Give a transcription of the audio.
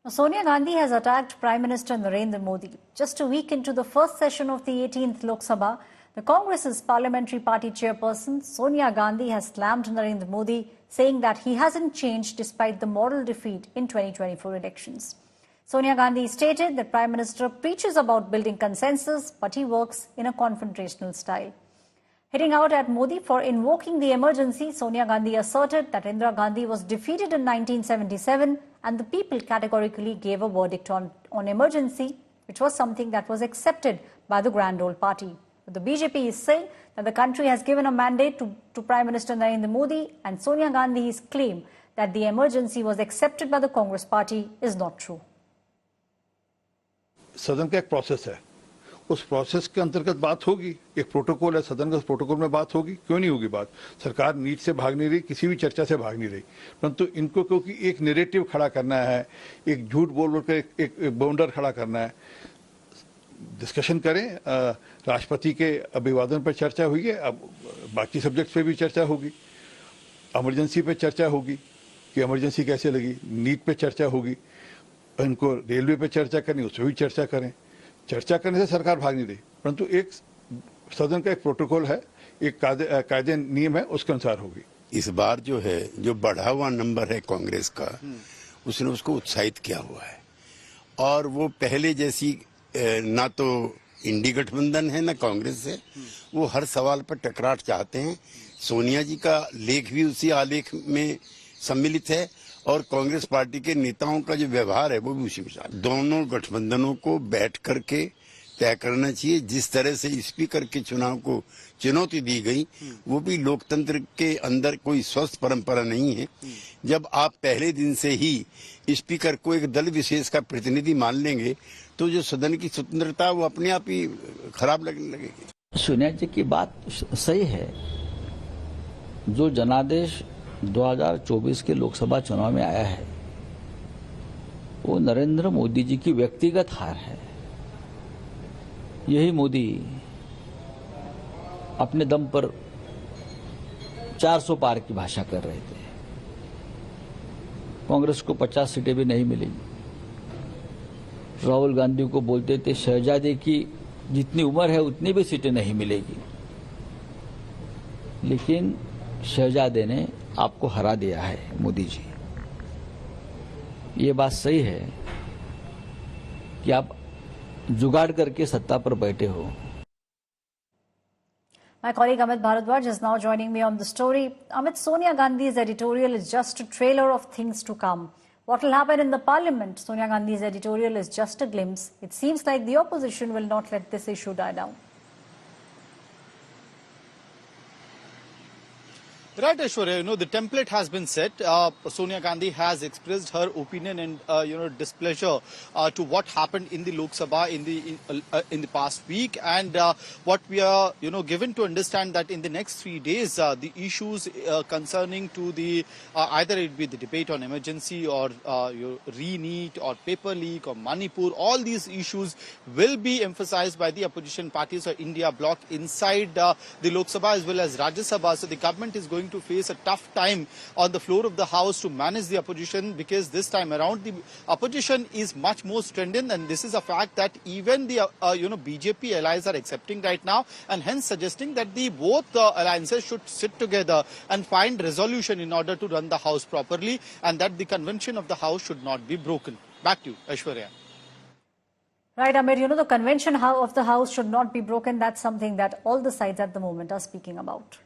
Sonia Gandhi has attacked Prime Minister Narendra Modi. Just a week into the first session of the 18th Lok Sabha, the Congress's parliamentary party chairperson Sonia Gandhi has slammed Narendra Modi, saying that he hasn't changed despite the moral defeat in 2024 elections. Sonia Gandhi stated that Prime Minister preaches about building consensus, but he works in a confrontational style. Hitting out at Modi for invoking the emergency, Sonia Gandhi asserted that Indira Gandhi was defeated in 1977 and the people categorically gave a verdict on emergency, which was something that was accepted by the Grand Old Party. But the BJP is saying that the country has given a mandate to Prime Minister Narendra Modi, and Sonia Gandhi's claim that the emergency was accepted by the Congress Party is not true. सदन का एक process है, उस process के अंतर्गत बात होगी, एक प्रोटोकॉल है, सदन का प्रोटोकॉल में बात होगी, क्यों नहीं होगी बात। सरकार नीट से भाग नहीं रही, किसी भी चर्चा से भाग नहीं रही, परंतु इनको क्योंकि एक नैरेटिव खड़ा करना है, एक झूठ बोल कर एक बाउंडर खड़ा करना है। डिस्कशन करें, राष्ट्रपति के अभिवादन पर चर्चा हुई है, अब बाकी सब्जेक्ट पे भी चर्चा होगी, इमरजेंसी पे चर्चा होगी कि इमरजेंसी कैसे लगी, नीट पे चर्चा होगी, इनको रेलवे पे चर्चा करनी, उस पर भी चर्चा करें। चर्चा करने से सरकार भाग नहीं रही, परंतु एक सदन का एक प्रोटोकॉल है, एक कायदे नियम है, उसके अनुसार होगी। इस बार जो है, जो बढ़ा हुआ नंबर है कांग्रेस का, उसने उसको उत्साहित किया हुआ है और वो पहले जैसी ना तो इंडी गठबंधन है ना कांग्रेस है, वो हर सवाल पर टकराट चाहते हैं। सोनिया जी का लेख भी उसी आलेख में सम्मिलित है और कांग्रेस पार्टी के नेताओं का जो व्यवहार है वो भी उसी में। दोनों गठबंधनों को बैठ करके तय करना चाहिए। जिस तरह से स्पीकर के चुनाव को चुनौती दी गई, वो भी लोकतंत्र के अंदर कोई स्वस्थ परंपरा नहीं है। जब आप पहले दिन से ही स्पीकर को एक दल विशेष का प्रतिनिधि मान लेंगे तो जो सदन की स्वतंत्रता वो अपने आप ही खराब लगने लगेगी। सोनिया जी की बात सही है। जो जनादेश 2024 के लोकसभा चुनाव में आया है, वो नरेंद्र मोदी जी की व्यक्तिगत हार है। यही मोदी अपने दम पर 400 पार की भाषा कर रहे थे। कांग्रेस को 50 सीटें भी नहीं मिली। राहुल गांधी को बोलते थे शहजादे की जितनी उम्र है उतनी भी सीटें नहीं मिलेगी, लेकिन शहजादे ने आपको हरा दिया है मोदी जी। ये बात सही है कि आप जुगाड़ करके सत्ता पर बैठे हो। My colleague Amit Bharadwaj is now joining me on the story. Amit, Sonia Gandhi's editorial is just a trailer of things to come. What will happen in the parliament? Sonia Gandhi's editorial is just a glimpse. It seems like the opposition will not let this issue die down. Right, Aishwarya, the template has been set. Sonia Gandhi has expressed her opinion and, displeasure to what happened in the Lok Sabha in the past week. And what we are, given to understand that in the next 3 days, the issues concerning to the, either it be the debate on emergency or re-NEET or paper leak or Manipur, all these issues will be emphasized by the opposition parties or India bloc inside the Lok Sabha as well as Rajya Sabha. So the government is going to face a tough time on the floor of the house to manage the opposition, because this time around the opposition is much more strengthened, and this is a fact that even the BJP allies are accepting right now, and hence suggesting that the both alliances should sit together and find resolution in order to run the house properly, and that the convention of the house should not be broken. Back to you, Aishwarya. Right, Amir, the convention of the house should not be broken. That's something that all the sides at the moment are speaking about.